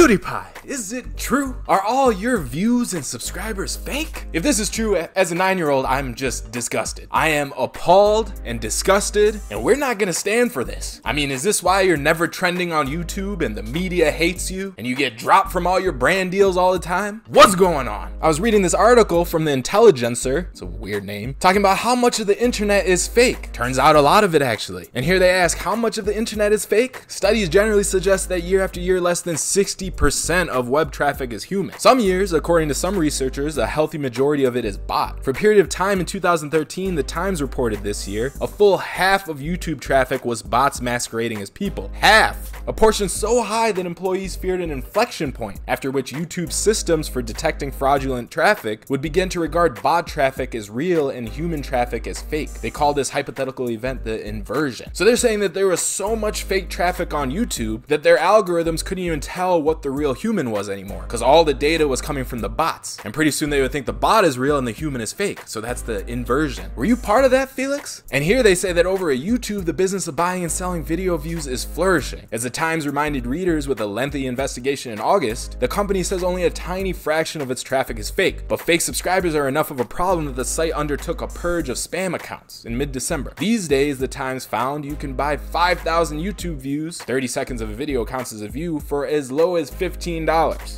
PewDiePie, is it true? Are all your views and subscribers fake? If this is true, as a 9-year-old, I'm just disgusted. I am appalled and disgusted, and we're not gonna stand for this. I mean, is this why you're never trending on YouTube and the media hates you and you get dropped from all your brand deals all the time? What's going on? I was reading this article from The Intelligencer, it's a weird name, talking about how much of the internet is fake. Turns out a lot of it actually. And here they ask, how much of the internet is fake? Studies generally suggest that year after year, less than 60% of web traffic is human. Some years, according to some researchers, a healthy majority of it is bot. For a period of time in 2013, The Times reported this year, a full half of YouTube traffic was bots masquerading as people. Half! A portion so high that employees feared an inflection point, after which YouTube's systems for detecting fraudulent traffic would begin to regard bot traffic as real and human traffic as fake. They call this hypothetical event the inversion. So they're saying that there was so much fake traffic on YouTube that their algorithms couldn't even tell what the real human was anymore, because all the data was coming from the bots. And pretty soon they would think the bot is real and the human is fake. So that's the inversion. Were you part of that, Felix? And here they say that over at YouTube, the business of buying and selling video views is flourishing. As the Times reminded readers with a lengthy investigation in August, the company says only a tiny fraction of its traffic is fake, but fake subscribers are enough of a problem that the site undertook a purge of spam accounts in mid-December. These days, the Times found you can buy 5,000 YouTube views, 30 seconds of a video counts as a view, for as low as $15.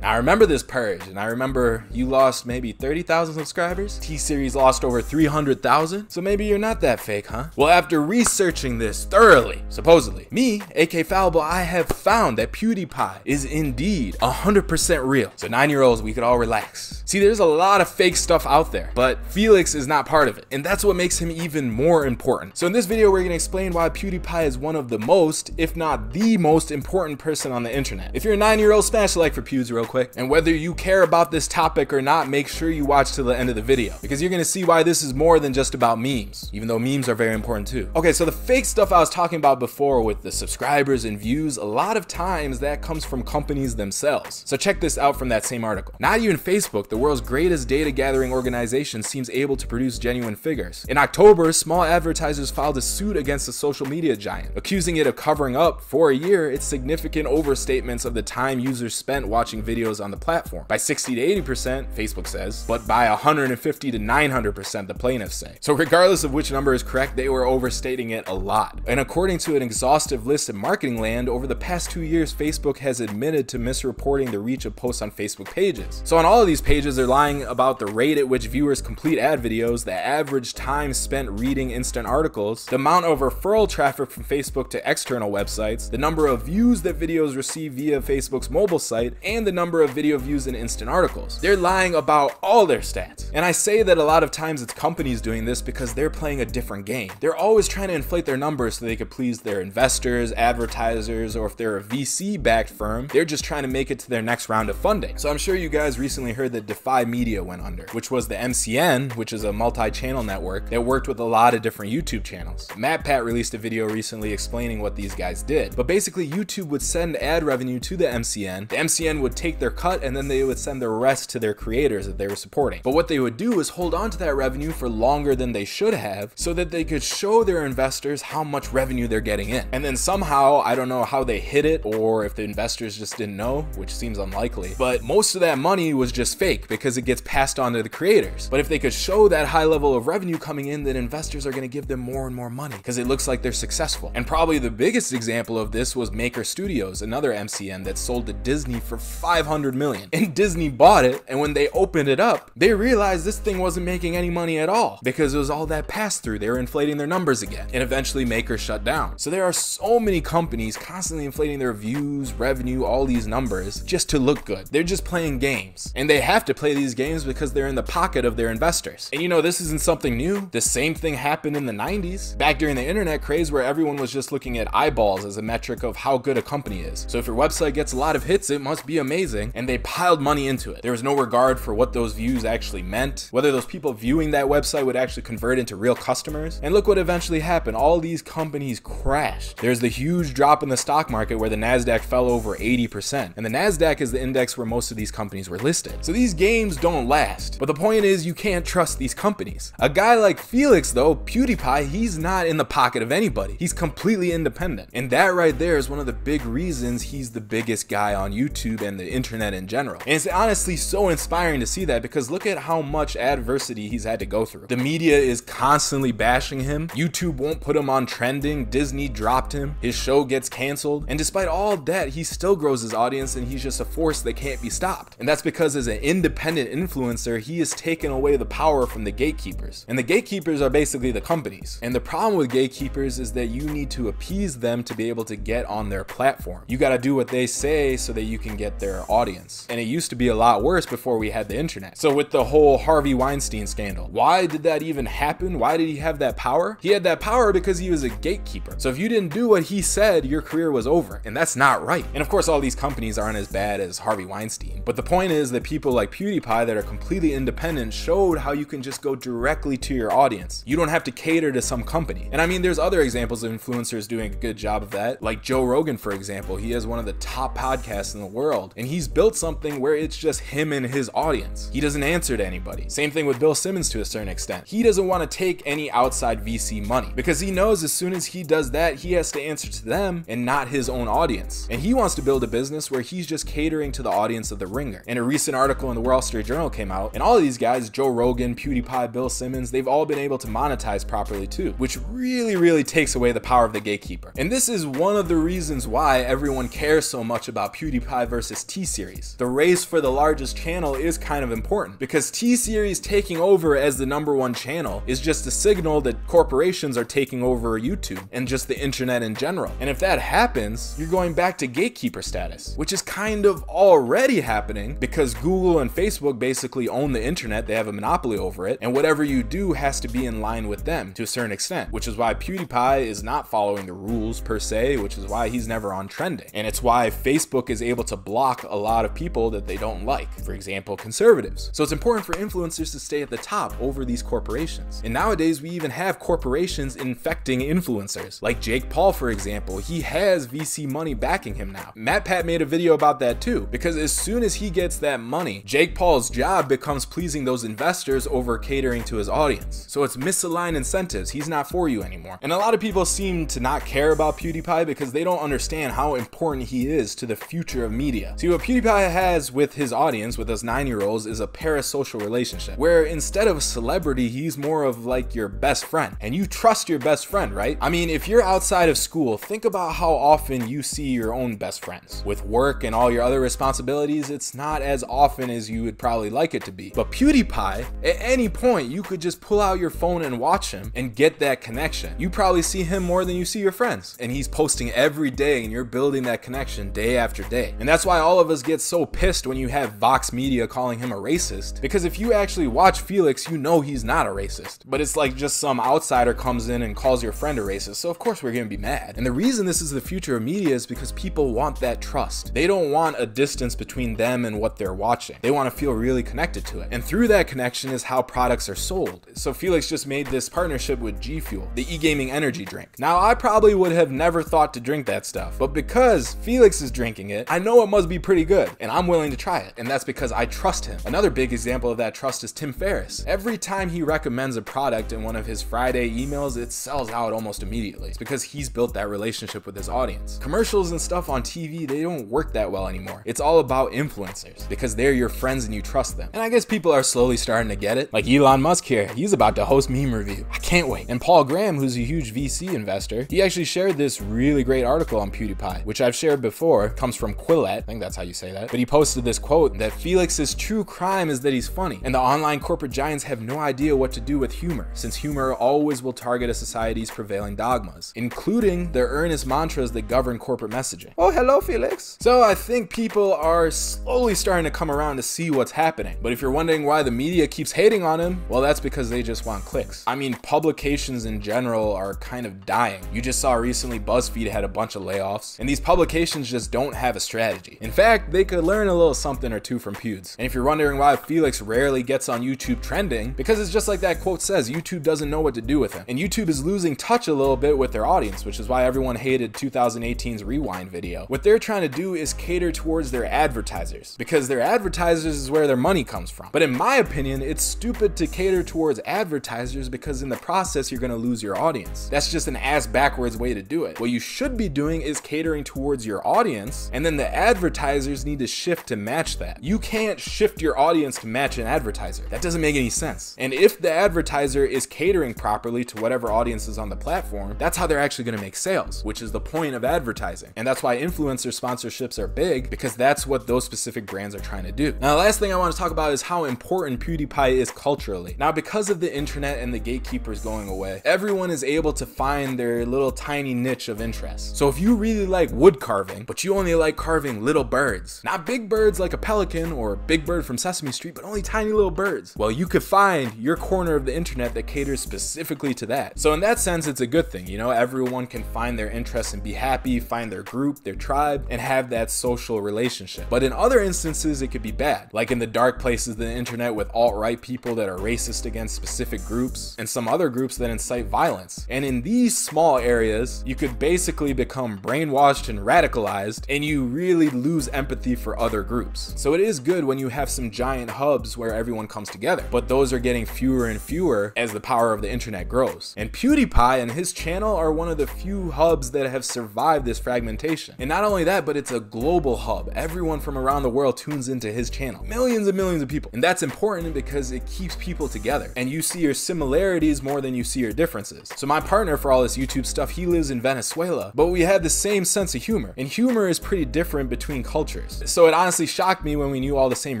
Now I remember this purge, and I remember you lost maybe 30,000 subscribers. T-Series lost over 300,000, so maybe you're not that fake, huh? Well, after researching this thoroughly, supposedly, me, aka Fallible, I have found that PewDiePie is indeed 100% real. So 9-year-olds, we could all relax. See, there's a lot of fake stuff out there, but Felix is not part of it, and that's what makes him even more important. So in this video, we're gonna explain why PewDiePie is one of the most, if not the most important person on the internet. If you're a 9-year-old, smash a like for Pews real quick. And whether you care about this topic or not, make sure you watch to the end of the video, because you're gonna see why this is more than just about memes, even though memes are very important too. Okay, so the fake stuff I was talking about before with the subscribers and views, a lot of times that comes from companies themselves. So check this out from that same article. Not even Facebook, the world's greatest data gathering organization, seems able to produce genuine figures. In October, small advertisers filed a suit against the social media giant, accusing it of covering up for a year its significant overstatements of the time users spent watching videos on the platform. By 60 to 80%, Facebook says, but by 150 to 900%, the plaintiffs say. So regardless of which number is correct, they were overstating it a lot. And according to an exhaustive list of Marketing Land, over the past 2 years, Facebook has admitted to misreporting the reach of posts on Facebook pages. So on all of these pages, they're lying about the rate at which viewers complete ad videos, the average time spent reading instant articles, the amount of referral traffic from Facebook to external websites, the number of views that videos receive via Facebook's mobile site, and the number of video views in instant articles. They're lying about all their stats. And I say that a lot of times it's companies doing this because they're playing a different game. They're always trying to inflate their numbers so they could please their investors, advertisers, or if they're a VC-backed firm, they're just trying to make it to their next round of funding. So I'm sure you guys recently heard that Defy Media went under, which was the MCN, which is a multi-channel network that worked with a lot of different YouTube channels. MatPat released a video recently explaining what these guys did. But basically, YouTube would send ad revenue to the MCN would take their cut, and then they would send the rest to their creators that they were supporting. But what they would do is hold on to that revenue for longer than they should have, so that they could show their investors how much revenue they're getting in. And then somehow, I don't know how they hid it, or if the investors just didn't know, which seems unlikely, but most of that money was just fake because it gets passed on to the creators. But if they could show that high level of revenue coming in, then investors are going to give them more and more money because it looks like they're successful. And probably the biggest example of this was Maker Studios, another MCN that sold to Disney for $500 million. And Disney bought it, and when they opened it up, they realized this thing wasn't making any money at all because it was all that pass-through. They were inflating their numbers again, and eventually Maker shut down. So there are so many companies constantly inflating their views, revenue, all these numbers just to look good. They're just playing games, and they have to play these games because they're in the pocket of their investors. And you know, this isn't something new. The same thing happened in the 90s, back during the internet craze, where everyone was just looking at eyeballs as a metric of how good a company is. So if your website gets a lot of hits, it must be amazing, and they piled money into it. There was no regard for what those views actually meant, whether those people viewing that website would actually convert into real customers. And look what eventually happened. All these companies crashed. There's the huge drop in the stock market where the NASDAQ fell over 80%, and the NASDAQ is the index where most of these companies were listed. So these games don't last, but the point is you can't trust these companies. A guy like Felix though, PewDiePie, he's not in the pocket of anybody. He's completely independent, and that right there is one of the big reasons he's the biggest guy on YouTube YouTube and the internet in general. And it's honestly so inspiring to see that, because look at how much adversity he's had to go through. The media is constantly bashing him. YouTube won't put him on trending. Disney dropped him. His show gets canceled. And despite all that, he still grows his audience, and he's just a force that can't be stopped. And that's because as an independent influencer, he has taken away the power from the gatekeepers. And the gatekeepers are basically the companies. And the problem with gatekeepers is that you need to appease them to be able to get on their platform. You got to do what they say so that you can get their audience. And it used to be a lot worse before we had the internet. So with the whole Harvey Weinstein scandal, why did that even happen? Why did he have that power? He had that power because he was a gatekeeper. So if you didn't do what he said, your career was over. And that's not right. And of course, all these companies aren't as bad as Harvey Weinstein. But the point is that people like PewDiePie that are completely independent showed how you can just go directly to your audience. You don't have to cater to some company. And I mean, there's other examples of influencers doing a good job of that. Like Joe Rogan, for example. He has one of the top podcasts in the world. And he's built something where it's just him and his audience. He doesn't answer to anybody. Same thing with Bill Simmons to a certain extent. He doesn't want to take any outside VC money because he knows as soon as he does that, he has to answer to them and not his own audience. And he wants to build a business where he's just catering to the audience of The Ringer. And a recent article in the Wall Street Journal came out, and all of these guys, Joe Rogan, PewDiePie, Bill Simmons, they've all been able to monetize properly too, which really takes away the power of the gatekeeper. And this is one of the reasons why everyone cares so much about PewDiePie versus T-Series. The race for the largest channel is kind of important because T-Series taking over as the #1 channel is just a signal that corporations are taking over YouTube and just the internet in general. And if that happens, you're going back to gatekeeper status, which is kind of already happening because Google and Facebook basically own the internet. They have a monopoly over it, and whatever you do has to be in line with them to a certain extent, which is why PewDiePie is not following the rules per se, which is why he's never on trending. And it's why Facebook is able to block a lot of people that they don't like, for example, conservatives. So it's important for influencers to stay at the top over these corporations. And nowadays we even have corporations infecting influencers, like Jake Paul, for example. He has VC money backing him now. MatPat made a video about that too, because as soon as he gets that money, Jake Paul's job becomes pleasing those investors over catering to his audience. So it's misaligned incentives. He's not for you anymore. And a lot of people seem to not care about PewDiePie because they don't understand how important he is to the future of media. See, what PewDiePie has with his audience, with us 9-year-olds, is a parasocial relationship, where instead of a celebrity, he's more of like your best friend. And you trust your best friend, right? I mean, if you're outside of school, think about how often you see your own best friends. With work and all your other responsibilities, it's not as often as you would probably like it to be. But PewDiePie, at any point, you could just pull out your phone and watch him and get that connection. You probably see him more than you see your friends. And he's posting every day and you're building that connection day after day. And that's why all of us get so pissed when you have Vox Media calling him a racist. Because if you actually watch Felix, you know he's not a racist. But it's like just some outsider comes in and calls your friend a racist. So of course we're gonna be mad. And the reason this is the future of media is because people want that trust. They don't want a distance between them and what they're watching. They want to feel really connected to it. And through that connection is how products are sold. So Felix just made this partnership with G Fuel, the e-gaming energy drink. Now I probably would have never thought to drink that stuff, but because Felix is drinking it, I know it must be pretty good and I'm willing to try it. And that's because I trust him. Another big example of that trust is Tim Ferriss. Every time he recommends a product in one of his Friday emails, it sells out almost immediately. It's because he's built that relationship with his audience. Commercials and stuff on TV, they don't work that well anymore. It's all about influencers because they're your friends and you trust them. And I guess people are slowly starting to get it. Like Elon Musk here, he's about to host Meme Review. I can't wait. And Paul Graham, who's a huge VC investor, he actually shared this really great article on PewDiePie, which I've shared before. It comes from Quillette, I think that's how you say that. But he posted this quote that Felix's true crime is that he's funny, and the online corporate giants have no idea what to do with humor, since humor always will target a society's prevailing dogmas, including their earnest mantras that govern corporate messaging. Oh, hello, Felix. So I think people are slowly starting to come around to see what's happening. But if you're wondering why the media keeps hating on him, well, that's because they just want clicks. I mean, publications in general are kind of dying. You just saw recently BuzzFeed had a bunch of layoffs, and these publications just don't have a strategy. In fact, they could learn a little something or two from Pewds. And if you're wondering why Felix rarely gets on YouTube trending, because it's just like that quote says, YouTube doesn't know what to do with him. And YouTube is losing touch a little bit with their audience, which is why everyone hated 2018's Rewind video. What they're trying to do is cater towards their advertisers, because their advertisers is where their money comes from. But in my opinion, it's stupid to cater towards advertisers because in the process, you're gonna lose your audience. That's just an ass backwards way to do it. What you should be doing is catering towards your audience, and then the advertisers advertisers need to shift to match that. You can't shift your audience to match an advertiser. That doesn't make any sense. And if the advertiser is catering properly to whatever audience is on the platform, that's how they're actually going to make sales, which is the point of advertising. And that's why influencer sponsorships are big, because that's what those specific brands are trying to do. Now, the last thing I want to talk about is how important PewDiePie is culturally. Now, because of the internet and the gatekeepers going away, everyone is able to find their little tiny niche of interest. So if you really like wood carving, but you only like carving little birds, not big birds like a pelican or Big Bird from Sesame Street, but only tiny little birds, well, you could find your corner of the internet that caters specifically to that. So in that sense, it's a good thing. You know, everyone can find their interests and be happy, find their group, their tribe, and have that social relationship. But in other instances, it could be bad, like in the dark places of the internet with alt-right people that are racist against specific groups and some other groups that incite violence. And in these small areas, you could basically become brainwashed and radicalized, and you really lose empathy for other groups. So it is good when you have some giant hubs where everyone comes together, but those are getting fewer and fewer as the power of the internet grows. And PewDiePie and his channel are one of the few hubs that have survived this fragmentation. And not only that, but it's a global hub. Everyone from around the world tunes into his channel. Millions and millions of people. And that's important because it keeps people together. And you see your similarities more than you see your differences. So my partner for all this YouTube stuff, he lives in Venezuela, but we have the same sense of humor. And humor is pretty different between cultures. So it honestly shocked me when we knew all the same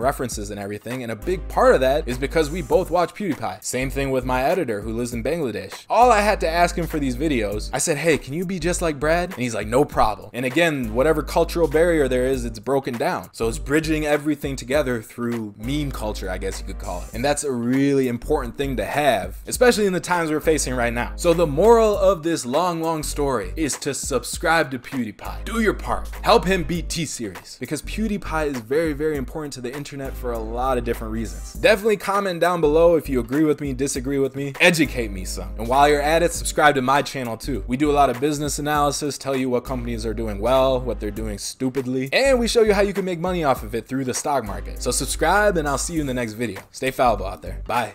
references and everything. And a big part of that is because we both watch PewDiePie. Same thing with my editor who lives in Bangladesh. All I had to ask him for these videos, I said, hey, can you be just like Brad? And he's like, no problem. And again, whatever cultural barrier there is, it's broken down. So it's bridging everything together through meme culture, I guess you could call it. And that's a really important thing to have, especially in the times we're facing right now. So the moral of this long story is to subscribe to PewDiePie. Do your part. Help him beat T-Series, because PewDiePie is very important to the internet for a lot of different reasons. Definitely comment down below if you agree with me, disagree with me, educate me some. And while you're at it, subscribe to my channel too. We do a lot of business analysis, tell you what companies are doing well, what they're doing stupidly, and we show you how you can make money off of it through the stock market. So subscribe, and I'll see you in the next video. Stay fallible out there. Bye.